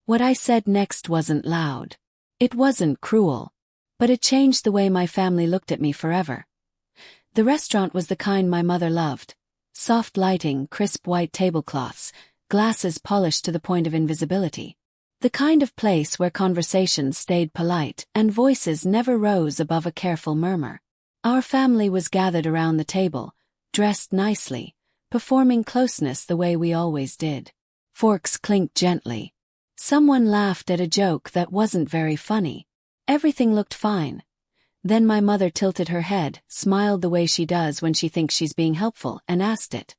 What I said next wasn't loud. It wasn't cruel. But it changed the way my family looked at me forever. The restaurant was the kind my mother loved. Soft lighting, crisp white tablecloths, glasses polished to the point of invisibility. The kind of place where conversations stayed polite and voices never rose above a careful murmur. Our family was gathered around the table, dressed nicely, performing closeness the way we always did. Forks clinked gently. Someone laughed at a joke that wasn't very funny. Everything looked fine. Then my mother tilted her head, smiled the way she does when she thinks she's being helpful, and asked it.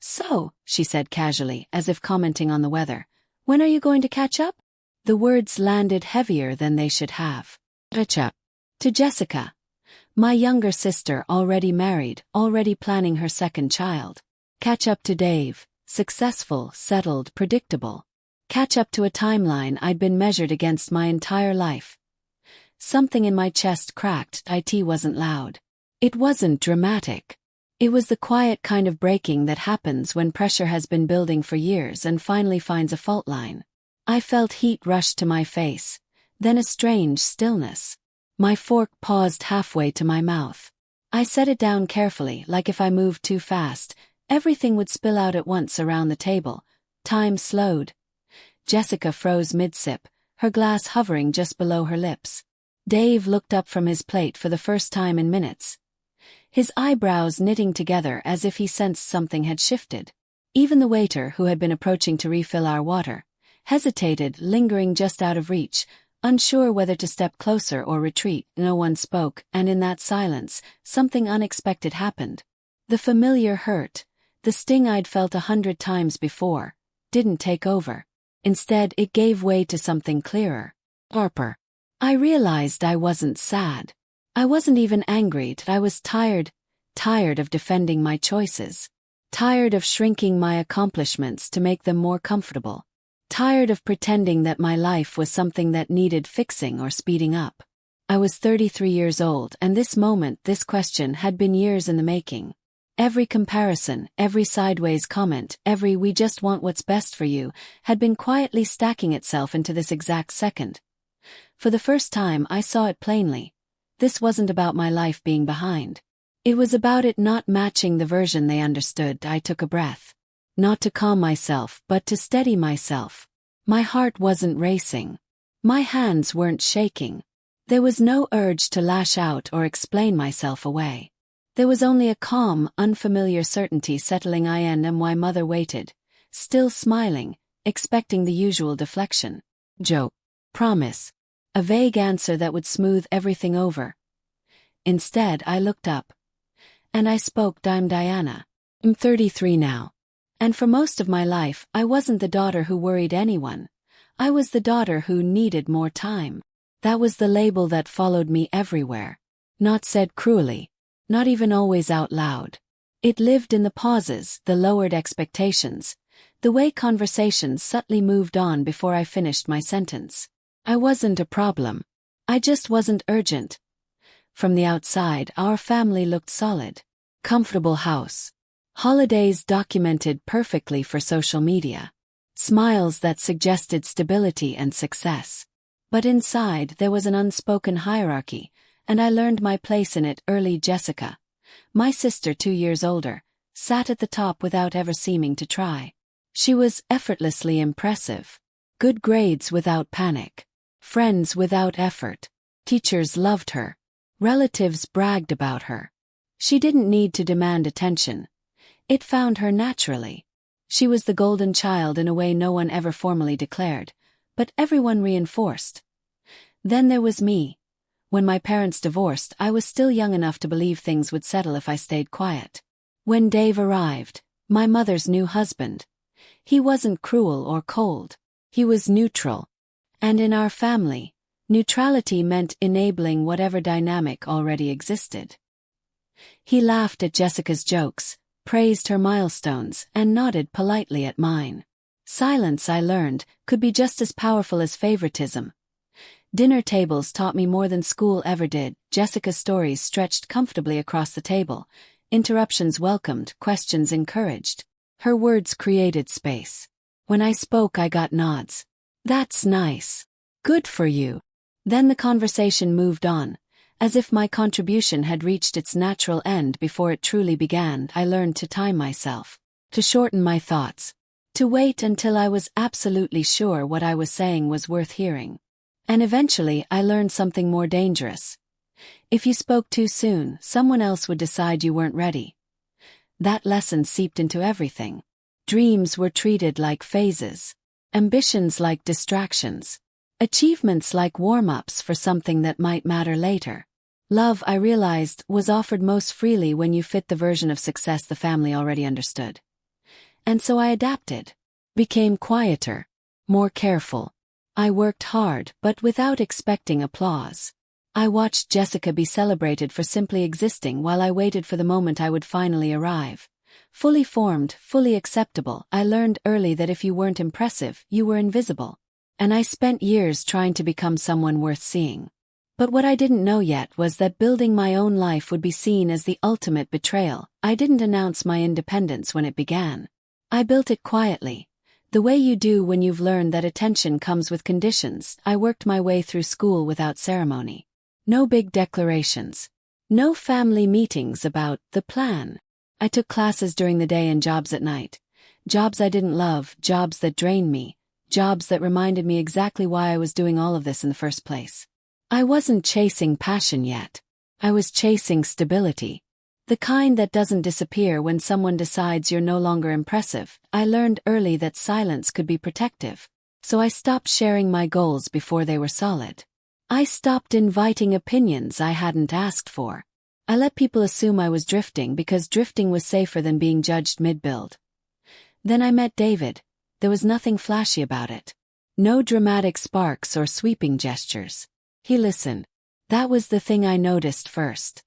"So," she said casually, as if commenting on the weather, "when are you going to catch up?" The words landed heavier than they should have. Catch up. To Jessica. My younger sister, already married, already planning her second child. Catch up to Dave, successful, settled, predictable. Catch up to a timeline I'd been measured against my entire life. Something in my chest cracked. It wasn't loud. It wasn't dramatic. It was the quiet kind of breaking that happens when pressure has been building for years and finally finds a fault line. I felt heat rush to my face, then a strange stillness. My fork paused halfway to my mouth. I set it down carefully, like if I moved too fast, everything would spill out at once around the table. Time slowed. Jessica froze mid-sip, her glass hovering just below her lips. Dave looked up from his plate for the first time in minutes. His eyebrows knitting together as if he sensed something had shifted. Even the waiter, who had been approaching to refill our water, hesitated, lingering just out of reach, unsure whether to step closer or retreat. No one spoke, and in that silence, something unexpected happened. The familiar hurt, the sting I'd felt 100 times before, didn't take over. Instead, it gave way to something clearer. Harper. I realized I wasn't sad. I wasn't even angry. I was tired of defending my choices. Tired of shrinking my accomplishments to make them more comfortable. Tired of pretending that my life was something that needed fixing or speeding up. I was 33 years old, and this moment, this question, had been years in the making. Every comparison, every sideways comment, every "we just want what's best for you," had been quietly stacking itself into this exact second. For the first time, I saw it plainly. This wasn't about my life being behind. It was about it not matching the version they understood. I took a breath. Not to calm myself, but to steady myself. My heart wasn't racing. My hands weren't shaking. There was no urge to lash out or explain myself away. There was only a calm, unfamiliar certainty settling in, and my mother waited, still smiling, expecting the usual deflection. "Joe. Promise." A vague answer that would smooth everything over. Instead, I looked up. And I spoke. "I'm Diana. I'm 33 now. And for most of my life, I wasn't the daughter who worried anyone. I was the daughter who needed more time." That was the label that followed me everywhere. Not said cruelly. Not even always out loud. It lived in the pauses, the lowered expectations, the way conversations subtly moved on before I finished my sentence. I wasn't a problem. I just wasn't urgent. From the outside, our family looked solid. Comfortable house. Holidays documented perfectly for social media. Smiles that suggested stability and success. But inside, there was an unspoken hierarchy, and I learned my place in it early. Jessica, my sister 2 years older, sat at the top without ever seeming to try. She was effortlessly impressive. Good grades without panic. Friends without effort. Teachers loved her. Relatives bragged about her. She didn't need to demand attention. It found her naturally. She was the golden child in a way no one ever formally declared, but everyone reinforced. Then there was me. When my parents divorced, I was still young enough to believe things would settle if I stayed quiet. When Dave arrived, my mother's new husband, he wasn't cruel or cold. He was neutral. And in our family, neutrality meant enabling whatever dynamic already existed. He laughed at Jessica's jokes, praised her milestones, and nodded politely at mine. Silence, I learned, could be just as powerful as favoritism. Dinner tables taught me more than school ever did. Jessica's stories stretched comfortably across the table. Interruptions welcomed, questions encouraged. Her words created space. When I spoke, I got nods. That's nice. Good for you. Then the conversation moved on. As if my contribution had reached its natural end before it truly began, I learned to time myself, to shorten my thoughts, to wait until I was absolutely sure what I was saying was worth hearing. And eventually I learned something more dangerous. If you spoke too soon, someone else would decide you weren't ready. That lesson seeped into everything. Dreams were treated like phases, ambitions like distractions, achievements like warm-ups for something that might matter later. Love, I realized, was offered most freely when you fit the version of success the family already understood. And so I adapted, became quieter, more careful. I worked hard, but without expecting applause. I watched Jessica be celebrated for simply existing while I waited for the moment I would finally arrive. Fully formed, fully acceptable. I learned early that if you weren't impressive, you were invisible. And I spent years trying to become someone worth seeing. But what I didn't know yet was that building my own life would be seen as the ultimate betrayal. I didn't announce my independence when it began. I built it quietly, the way you do when you've learned that attention comes with conditions. I worked my way through school without ceremony. No big declarations. No family meetings about the plan. I took classes during the day and jobs at night. Jobs I didn't love, jobs that drained me, jobs that reminded me exactly why I was doing all of this in the first place. I wasn't chasing passion yet. I was chasing stability. The kind that doesn't disappear when someone decides you're no longer impressive. I learned early that silence could be protective. So I stopped sharing my goals before they were solid. I stopped inviting opinions I hadn't asked for. I let people assume I was drifting because drifting was safer than being judged mid-build. Then I met David. There was nothing flashy about it. No dramatic sparks or sweeping gestures. He listened. That was the thing I noticed first.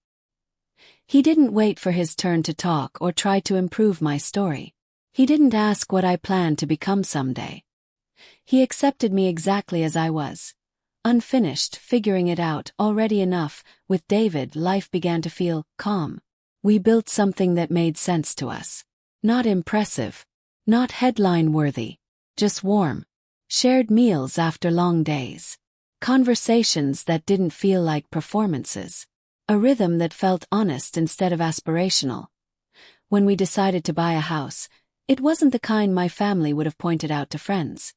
He didn't wait for his turn to talk or try to improve my story. He didn't ask what I planned to become someday. He accepted me exactly as I was. Unfinished, figuring it out, already enough. With David, life began to feel calm. We built something that made sense to us. Not impressive. Not headline-worthy. Just warm. Shared meals after long days. Conversations that didn't feel like performances. A rhythm that felt honest instead of aspirational. When we decided to buy a house, it wasn't the kind my family would have pointed out to friends.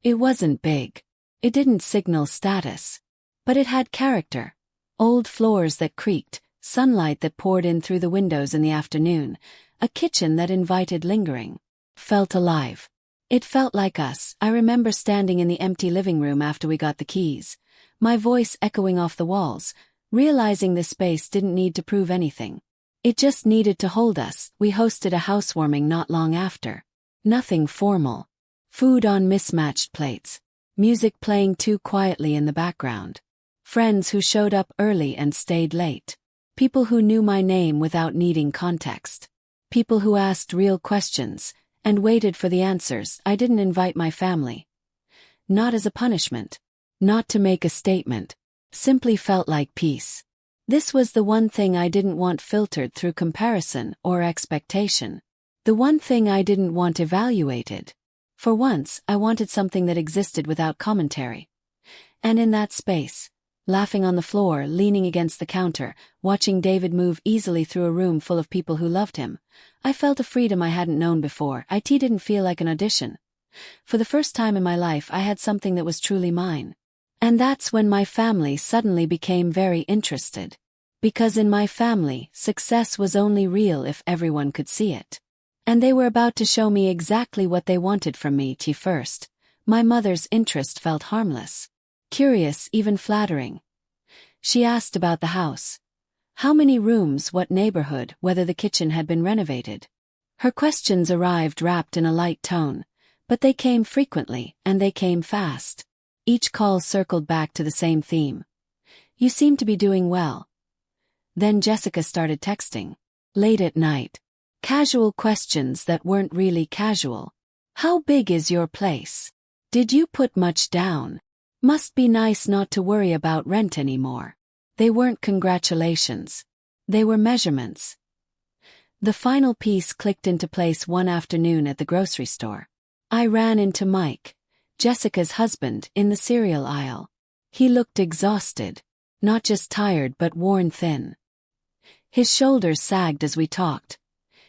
It wasn't big. It didn't signal status. But it had character. Old floors that creaked, sunlight that poured in through the windows in the afternoon, a kitchen that invited lingering. Felt alive. It felt like us. I remember standing in the empty living room after we got the keys, my voice echoing off the walls, realizing the space didn't need to prove anything. It just needed to hold us. We hosted a housewarming not long after. Nothing formal. Food on mismatched plates. Music playing too quietly in the background. Friends who showed up early and stayed late. People who knew my name without needing context. People who asked real questions and waited for the answers. I didn't invite my family. Not as a punishment. Not to make a statement. Simply felt like peace. This was the one thing I didn't want filtered through comparison or expectation. The one thing I didn't want evaluated. For once, I wanted something that existed without commentary. And in that space, laughing on the floor, leaning against the counter, watching David move easily through a room full of people who loved him, I felt a freedom I hadn't known before. It didn't feel like an audition. For the first time in my life, I had something that was truly mine. And that's when my family suddenly became very interested. Because in my family, success was only real if everyone could see it. And they were about to show me exactly what they wanted from me. First, my mother's interest felt harmless. Curious, even flattering. She asked about the house. How many rooms, what neighborhood, whether the kitchen had been renovated. Her questions arrived wrapped in a light tone, but they came frequently, and they came fast. Each call circled back to the same theme. You seem to be doing well. Then Jessica started texting. Late at night. Casual questions that weren't really casual. How big is your place? Did you put much down? Must be nice not to worry about rent anymore. They weren't congratulations. They were measurements. The final piece clicked into place one afternoon at the grocery store. I ran into Mike. Jessica's husband, in the cereal aisle. He looked exhausted. Not just tired but worn thin. His shoulders sagged as we talked.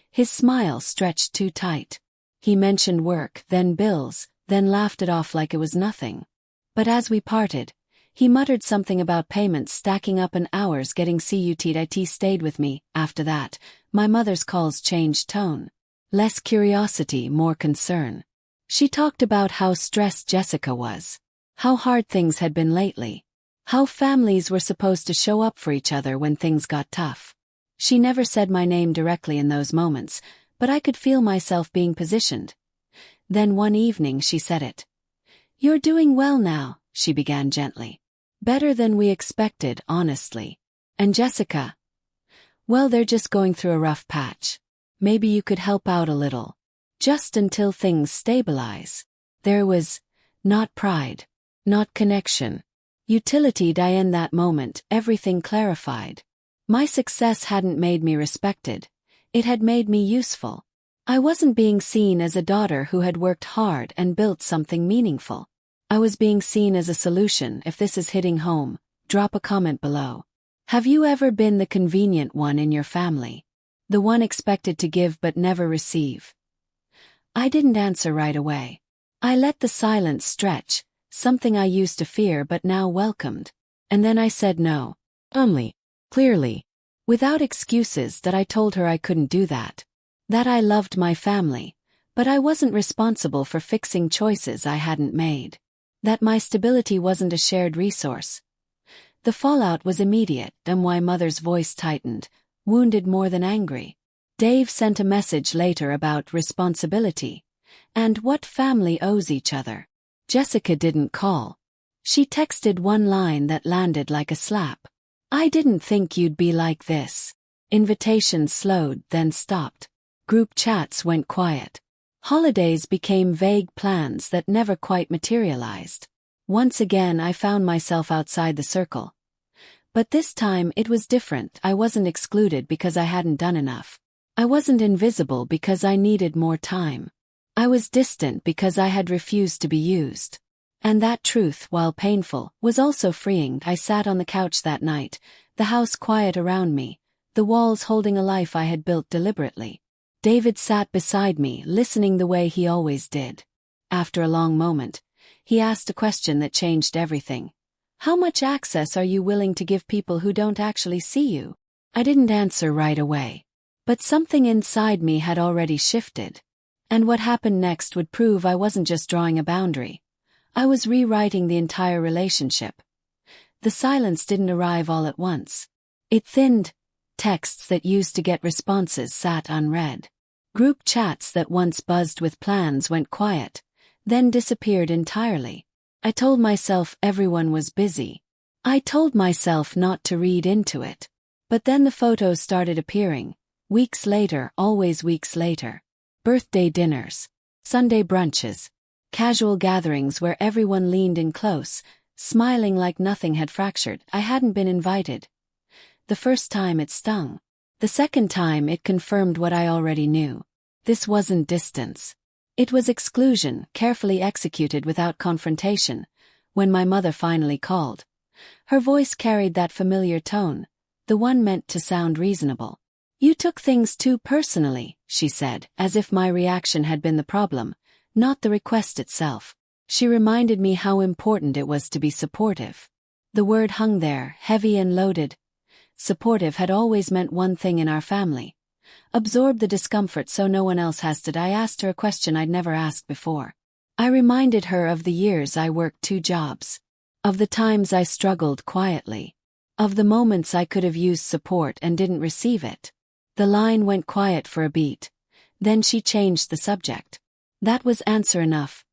His smile stretched too tight. He mentioned work, then bills, then laughed it off like it was nothing. But as we parted, he muttered something about payments stacking up and hours getting cut. It stayed with me. After that, my mother's calls changed tone. Less curiosity, more concern. She talked about how stressed Jessica was. How hard things had been lately. How families were supposed to show up for each other when things got tough. She never said my name directly in those moments, but I could feel myself being positioned. Then one evening she said it. "You're doing well now," she began gently. "Better than we expected, honestly. And Jessica? Well, they're just going through a rough patch. Maybe you could help out a little. Just until things stabilize." There was not pride, not connection. Utility. In that moment, everything clarified. My success hadn't made me respected. It had made me useful. I wasn't being seen as a daughter who had worked hard and built something meaningful. I was being seen as a solution. If this is hitting home, drop a comment below. Have you ever been the convenient one in your family? The one expected to give but never receive? I didn't answer right away. I let the silence stretch, something I used to fear but now welcomed. And then I said no. Clearly. Without excuses. That I told her I couldn't do that. That I loved my family, but I wasn't responsible for fixing choices I hadn't made. That my stability wasn't a shared resource. The fallout was immediate, and my mother's voice tightened, wounded more than angry. Dave sent a message later about responsibility, and what family owes each other. Jessica didn't call. She texted one line that landed like a slap. "I didn't think you'd be like this." Invitations slowed, then stopped. Group chats went quiet. Holidays became vague plans that never quite materialized. Once again I found myself outside the circle. But this time it was different. I wasn't excluded because I hadn't done enough. I wasn't invisible because I needed more time. I was distant because I had refused to be used. And that truth, while painful, was also freeing. I sat on the couch that night, the house quiet around me, the walls holding a life I had built deliberately. David sat beside me, listening the way he always did. After a long moment, he asked a question that changed everything. "How much access are you willing to give people who don't actually see you?" I didn't answer right away. But something inside me had already shifted. And what happened next would prove I wasn't just drawing a boundary. I was rewriting the entire relationship. The silence didn't arrive all at once. It thinned. Texts that used to get responses sat unread. Group chats that once buzzed with plans went quiet, then disappeared entirely. I told myself everyone was busy. I told myself not to read into it. But then the photos started appearing. Weeks later, always weeks later. Birthday dinners. Sunday brunches. Casual gatherings where everyone leaned in close, smiling like nothing had fractured. I hadn't been invited. The first time it stung. The second time it confirmed what I already knew. This wasn't distance. It was exclusion, carefully executed without confrontation. When my mother finally called, her voice carried that familiar tone, the one meant to sound reasonable. "You took things too personally," she said, as if my reaction had been the problem, not the request itself. She reminded me how important it was to be supportive. The word hung there, heavy and loaded. Supportive had always meant one thing in our family. Absorb the discomfort so no one else has to. I asked her a question I'd never asked before. I reminded her of the years I worked 2 jobs. Of the times I struggled quietly. Of the moments I could have used support and didn't receive it. The line went quiet for a beat. Then she changed the subject. That was answer enough.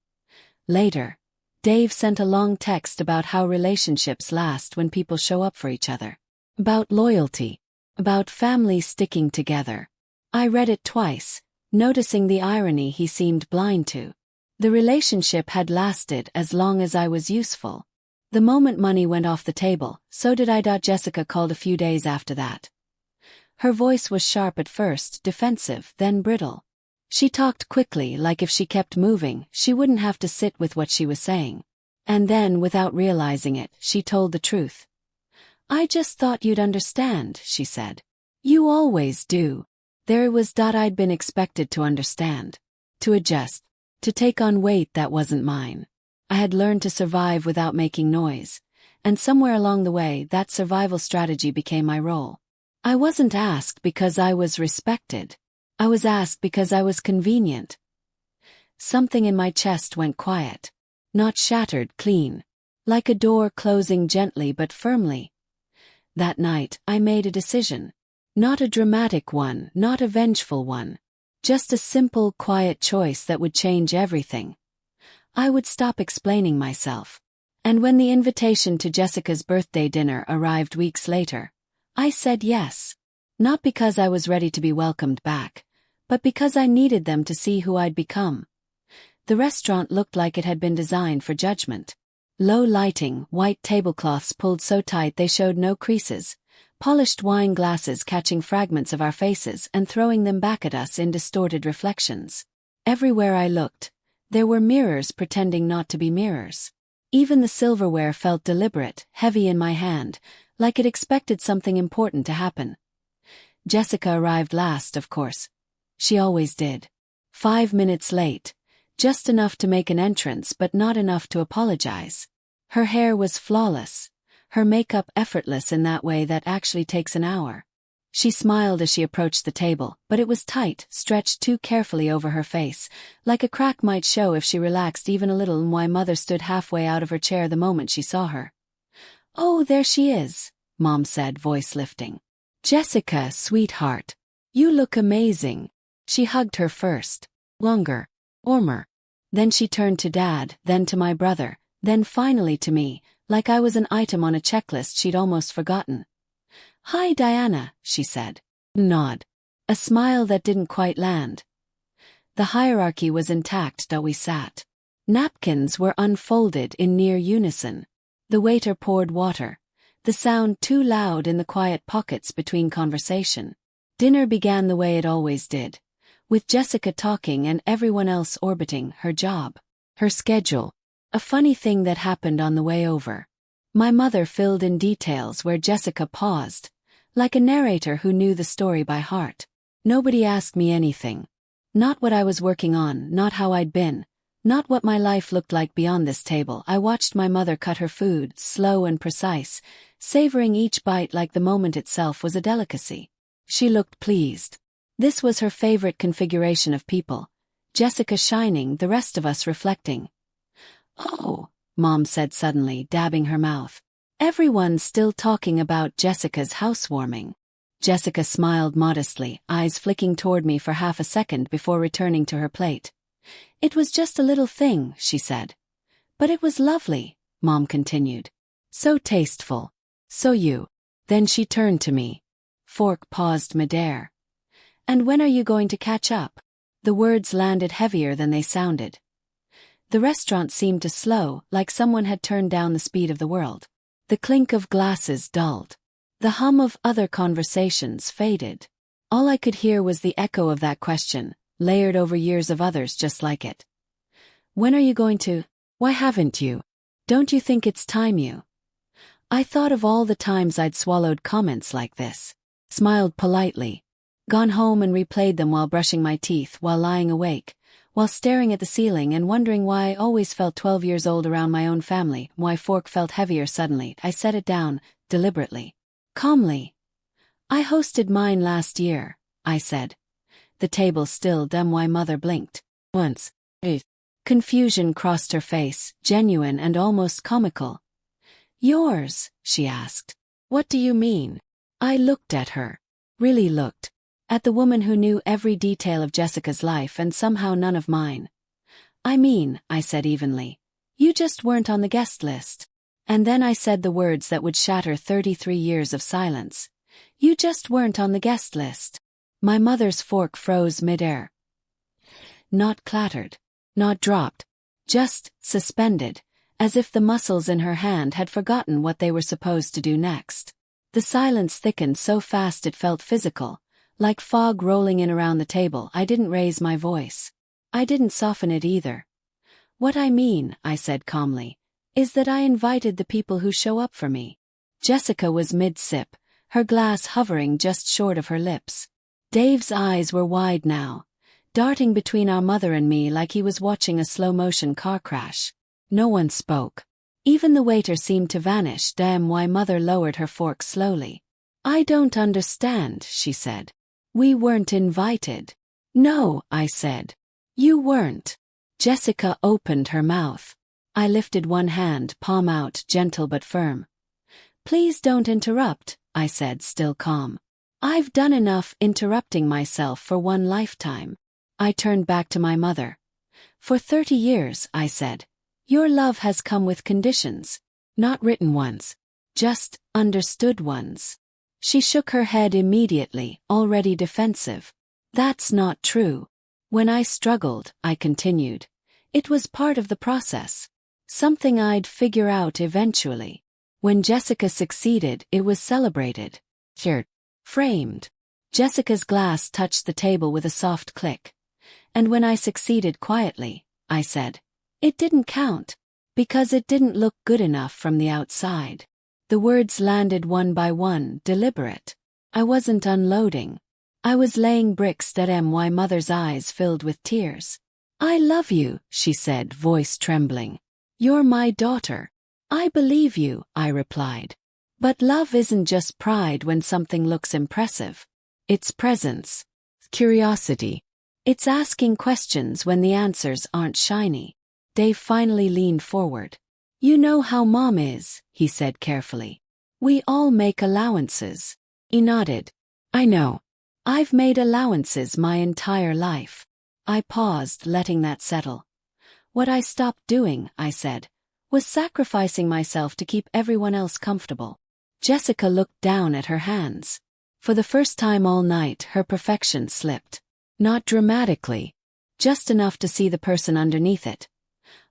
Later, Dave sent a long text about how relationships last when people show up for each other. About loyalty. About families sticking together. I read it twice, noticing the irony he seemed blind to. The relationship had lasted as long as I was useful. The moment money went off the table, so did I. Jessica called a few days after that. Her voice was sharp at first, defensive, then brittle. She talked quickly, like if she kept moving, she wouldn't have to sit with what she was saying. And then, without realizing it, she told the truth. "I just thought you'd understand," she said. "You always do." There it was. I'd been expected to understand. To adjust. To take on weight that wasn't mine. I had learned to survive without making noise. And somewhere along the way, that survival strategy became my role. I wasn't asked because I was respected. I was asked because I was convenient. Something in my chest went quiet. Not shattered, clean. Like a door closing gently but firmly. That night, I made a decision. Not a dramatic one, not a vengeful one. Just a simple, quiet choice that would change everything. I would stop explaining myself. And when the invitation to Jessica's birthday dinner arrived weeks later, I said yes. Not because I was ready to be welcomed back, but because I needed them to see who I'd become. The restaurant looked like it had been designed for judgment. Low lighting, white tablecloths pulled so tight they showed no creases, polished wine glasses catching fragments of our faces and throwing them back at us in distorted reflections. Everywhere I looked, there were mirrors pretending not to be mirrors. Even the silverware felt deliberate, heavy in my hand, like it expected something important to happen. Jessica arrived last, of course. She always did. 5 minutes late. Just enough to make an entrance but not enough to apologize. Her hair was flawless. Her makeup effortless in that way that actually takes an hour. She smiled as she approached the table, but it was tight, stretched too carefully over her face, like a crack might show if she relaxed even a little. And my mother stood halfway out of her chair the moment she saw her. "Oh, there she is," Mom said, voice lifting. "Jessica, sweetheart. You look amazing." She hugged her first. Longer. Warmer. Then she turned to Dad, then to my brother, then finally to me, like I was an item on a checklist she'd almost forgotten. "Hi, Diana," she said. Nod. A smile that didn't quite land. The hierarchy was intact. We sat. Napkins were unfolded in near unison. The waiter poured water. The sound too loud in the quiet pockets between conversation. Dinner began the way it always did. With Jessica talking and everyone else orbiting her job, her schedule. A funny thing that happened on the way over. My mother filled in details where Jessica paused, like a narrator who knew the story by heart. Nobody asked me anything. Not what I was working on, not how I'd been, not what my life looked like beyond this table. I watched my mother cut her food, slow and precise, savoring each bite like the moment itself was a delicacy. She looked pleased. This was her favorite configuration of people. Jessica shining, the rest of us reflecting. "Oh," Mom said suddenly, dabbing her mouth. "Everyone's still talking about Jessica's housewarming." Jessica smiled modestly, eyes flicking toward me for half a second before returning to her plate. "It was just a little thing," she said. "But it was lovely," Mom continued. "So tasteful. So you." Then she turned to me. Fork paused midair. "And when are you going to catch up?" The words landed heavier than they sounded. The restaurant seemed to slow, like someone had turned down the speed of the world. The clink of glasses dulled. The hum of other conversations faded. All I could hear was the echo of that question, layered over years of others just like it. "When are you going to? Why haven't you? Don't you think it's time you?" I thought of all the times I'd swallowed comments like this. Smiled politely. Gone home and replayed them while brushing my teeth, while lying awake, while staring at the ceiling and wondering why I always felt 12 years old around my own family, why fork felt heavier suddenly. I set it down, deliberately. Calmly. "I hosted mine last year," I said. The table stilled. Why mother blinked. Once. Confusion crossed her face, genuine and almost comical. "Yours?" she asked. "What do you mean?" I looked at her. Really looked. At the woman who knew every detail of Jessica's life and somehow none of mine. "I mean," I said evenly, "you just weren't on the guest list." And then I said the words that would shatter 33 years of silence. "You just weren't on the guest list." My mother's fork froze midair. Not clattered. Not dropped. Just suspended, as if the muscles in her hand had forgotten what they were supposed to do next. The silence thickened so fast it felt physical, Like fog rolling in around the table, I didn't raise my voice. I didn't soften it either. What I mean, I said calmly, is that I invited the people who show up for me. Jessica was mid-sip, her glass hovering just short of her lips. Dave's eyes were wide now, darting between our mother and me like he was watching a slow-motion car crash. No one spoke. Even the waiter seemed to vanish. Damn, why mother lowered her fork slowly. I don't understand, she said. We weren't invited. No, I said. You weren't. Jessica opened her mouth. I lifted one hand, palm out, gentle but firm. Please don't interrupt, I said, still calm. I've done enough interrupting myself for one lifetime. I turned back to my mother. For 30 years, I said, your love has come with conditions. Not written ones. Just understood ones. She shook her head immediately, already defensive. That's not true. When I struggled, I continued, it was part of the process. Something I'd figure out eventually. When Jessica succeeded, it was celebrated. Cheered. Framed. Jessica's glass touched the table with a soft click. And when I succeeded quietly, I said, it didn't count. Because it didn't look good enough from the outside. The words landed one by one, deliberate. I wasn't unloading. I was laying bricks. My mother's eyes filled with tears. I love you, she said, voice trembling. You're my daughter. I believe you, I replied. But love isn't just pride when something looks impressive. It's presence. Curiosity. It's asking questions when the answers aren't shiny. Dave finally leaned forward. You know how Mom is, he said carefully. We all make allowances. He nodded. I know. I've made allowances my entire life. I paused, letting that settle. What I stopped doing, I said, was sacrificing myself to keep everyone else comfortable. Jessica looked down at her hands. For the first time all night, her perfection slipped. Not dramatically. Just enough to see the person underneath it.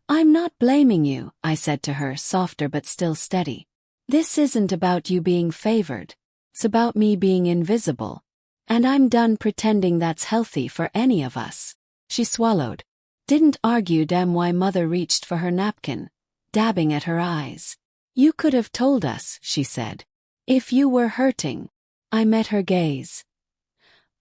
I'm not blaming you, I said to her, softer but still steady. This isn't about you being favored. It's about me being invisible. And I'm done pretending that's healthy for any of us. She swallowed. Didn't argue. Why mother reached for her napkin, dabbing at her eyes. You could have told us, she said. If you were hurting. I met her gaze.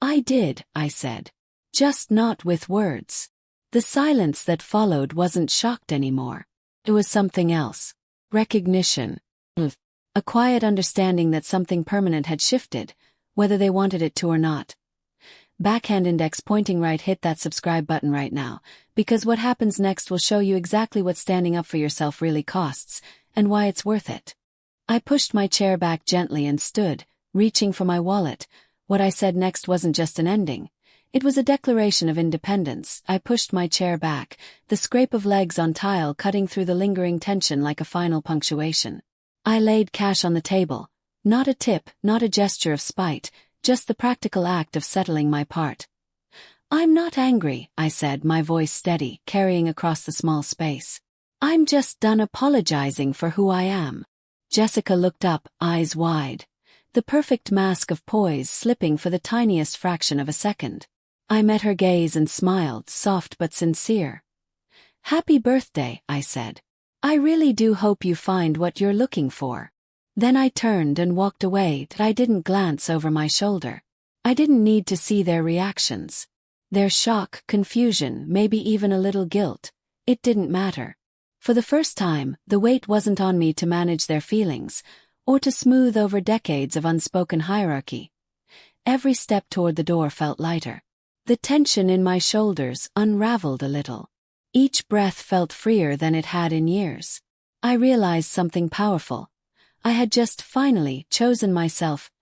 I did, I said. Just not with words. The silence that followed wasn't shocked anymore. It was something else. Recognition. A quiet understanding that something permanent had shifted, whether they wanted it to or not. Backhand index pointing right. Hit that subscribe button right now, because what happens next will show you exactly what standing up for yourself really costs, and why it's worth it. I pushed my chair back gently and stood, reaching for my wallet. What I said next wasn't just an ending. It was a declaration of independence. I pushed my chair back, the scrape of legs on tile cutting through the lingering tension like a final punctuation. I laid cash on the table. Not a tip, not a gesture of spite, just the practical act of settling my part. I'm not angry, I said, my voice steady, carrying across the small space. I'm just done apologizing for who I am. Jessica looked up, eyes wide. The perfect mask of poise slipping for the tiniest fraction of a second. I met her gaze and smiled, soft but sincere. Happy birthday, I said. I really do hope you find what you're looking for. Then I turned and walked away. I didn't glance over my shoulder. I didn't need to see their reactions. Their shock, confusion, maybe even a little guilt. It didn't matter. For the first time, the weight wasn't on me to manage their feelings, or to smooth over decades of unspoken hierarchy. Every step toward the door felt lighter. The tension in my shoulders unraveled a little. Each breath felt freer than it had in years. I realized something powerful. I had just finally chosen myself.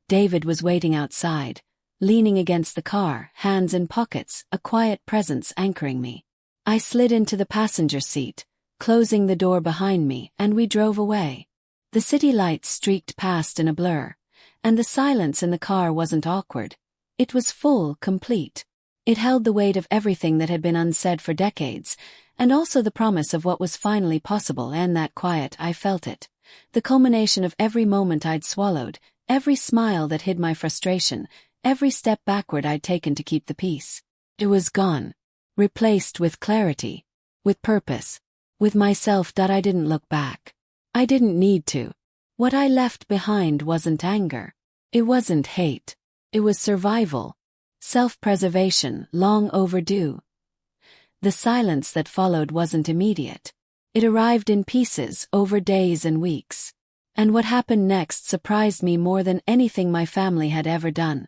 David was waiting outside, leaning against the car, hands in pockets, a quiet presence anchoring me. I slid into the passenger seat, closing the door behind me, and we drove away. The city lights streaked past in a blur, and the silence in the car wasn't awkward. It was full, complete. It held the weight of everything that had been unsaid for decades, and also the promise of what was finally possible. And that quiet, I felt it. The culmination of every moment I'd swallowed, every smile that hid my frustration, Every step backward I'd taken to keep the peace. It was gone. Replaced with clarity. With purpose. With myself that I didn't look back. I didn't need to. What I left behind wasn't anger. It wasn't hate. It was survival. Self-preservation, long overdue. The silence that followed wasn't immediate. It arrived in pieces over days and weeks. And what happened next surprised me more than anything my family had ever done.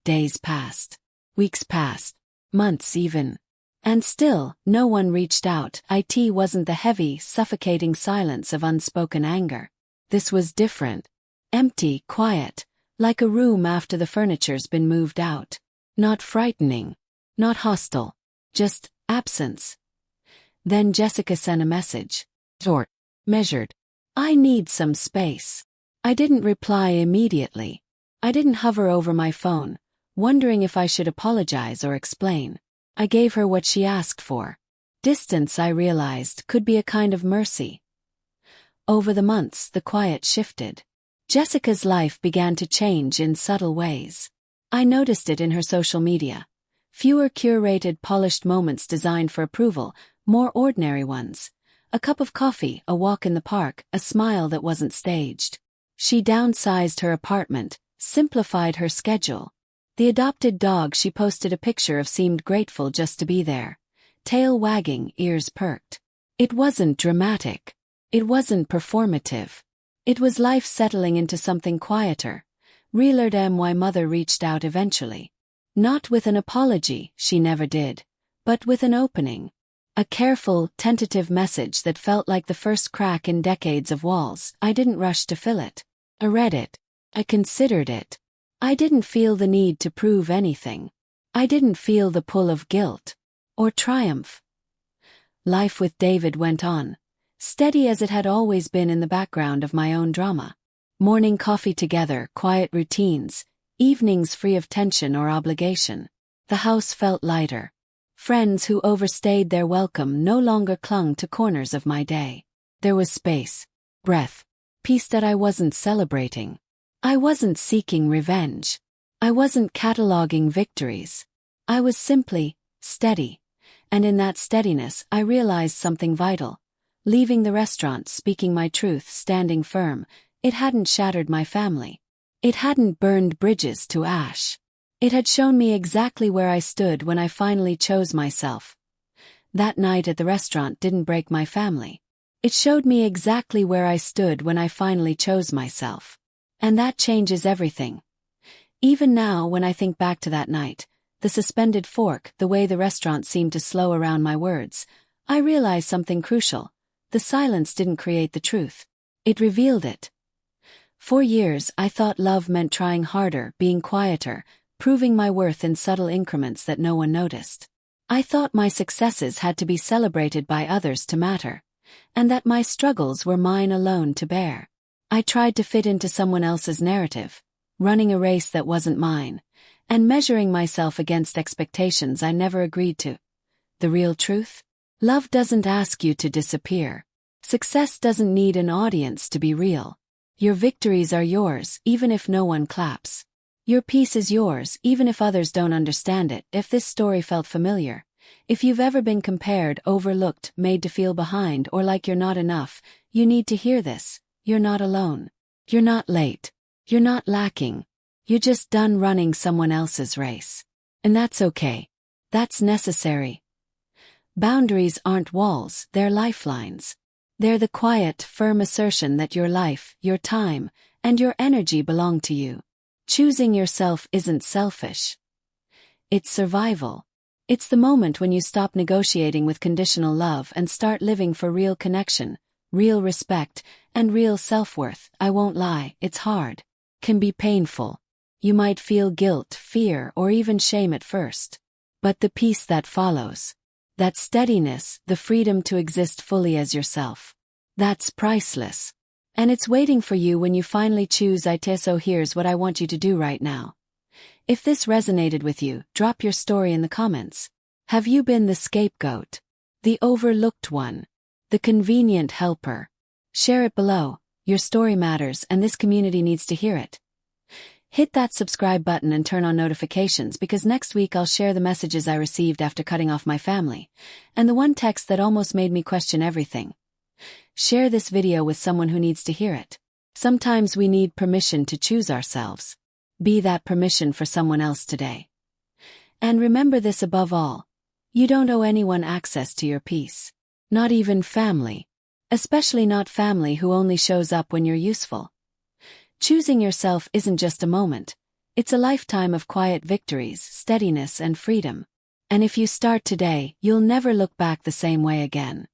Days passed. Weeks passed. Months even. And still, no one reached out. It wasn't the heavy, suffocating silence of unspoken anger. This was different. Empty, quiet, like a room after the furniture's been moved out. Not frightening. Not hostile. Just absence. Then Jessica sent a message. Short. Measured. I need some space. I didn't reply immediately. I didn't hover over my phone, wondering if I should apologize or explain. I gave her what she asked for. Distance, I realized, could be a kind of mercy. Over the months, the quiet shifted. Jessica's life began to change in subtle ways. I noticed it in her social media. Fewer curated, polished moments designed for approval, more ordinary ones. A cup of coffee, a walk in the park, a smile that wasn't staged. She downsized her apartment, simplified her schedule. The adopted dog she posted a picture of seemed grateful just to be there. Tail wagging, ears perked. It wasn't dramatic. It wasn't performative. It was life settling into something quieter. Realer than why mother reached out eventually. Not with an apology, she never did, but with an opening. A careful, tentative message that felt like the first crack in decades of walls. I didn't rush to fill it. I read it. I considered it. I didn't feel the need to prove anything. I didn't feel the pull of guilt. Or triumph. Life with David went on, steady as it had always been in the background of my own drama. Morning coffee together, quiet routines, evenings free of tension or obligation. The house felt lighter. Friends who overstayed their welcome no longer clung to corners of my day. There was space, breath, peace that I wasn't celebrating. I wasn't seeking revenge. I wasn't cataloging victories. I was simply steady. And in that steadiness I realized something vital. Leaving the restaurant, speaking my truth, standing firm, it hadn't shattered my family. It hadn't burned bridges to ash. It had shown me exactly where I stood when I finally chose myself. That night at the restaurant didn't break my family. It showed me exactly where I stood when I finally chose myself. And that changes everything. Even now, when I think back to that night, the suspended fork, the way the restaurant seemed to slow around my words, I realize something crucial. The silence didn't create the truth. It revealed it. For years, I thought love meant trying harder, being quieter, proving my worth in subtle increments that no one noticed. I thought my successes had to be celebrated by others to matter, and that my struggles were mine alone to bear. I tried to fit into someone else's narrative, running a race that wasn't mine, and measuring myself against expectations I never agreed to. The real truth? Love doesn't ask you to disappear. Success doesn't need an audience to be real. Your victories are yours, even if no one claps. Your peace is yours, even if others don't understand it. If this story felt familiar, if you've ever been compared, overlooked, made to feel behind, or like you're not enough, you need to hear this. You're not alone. You're not late. You're not lacking. You're just done running someone else's race. And that's okay. That's necessary. Boundaries aren't walls, they're lifelines. They're the quiet, firm assertion that your life, your time, and your energy belong to you. Choosing yourself isn't selfish. It's survival. It's the moment when you stop negotiating with conditional love and start living for real connection, real respect, and real self-worth. I won't lie, it's hard. Can be painful. You might feel guilt, fear, or even shame at first. But the peace that follows, that steadiness, the freedom to exist fully as yourself, that's priceless. And it's waiting for you when you finally choose it. So here's what I want you to do right now. If this resonated with you, drop your story in the comments. Have you been the scapegoat? The overlooked one? The convenient helper? Share it below. Your story matters and this community needs to hear it. Hit that subscribe button and turn on notifications because next week I'll share the messages I received after cutting off my family, and the one text that almost made me question everything. Share this video with someone who needs to hear it. Sometimes we need permission to choose ourselves. Be that permission for someone else today. And remember this above all. You don't owe anyone access to your peace. Not even family. Especially not family who only shows up when you're useful. Choosing yourself isn't just a moment. It's a lifetime of quiet victories, steadiness, and freedom. And if you start today, you'll never look back the same way again.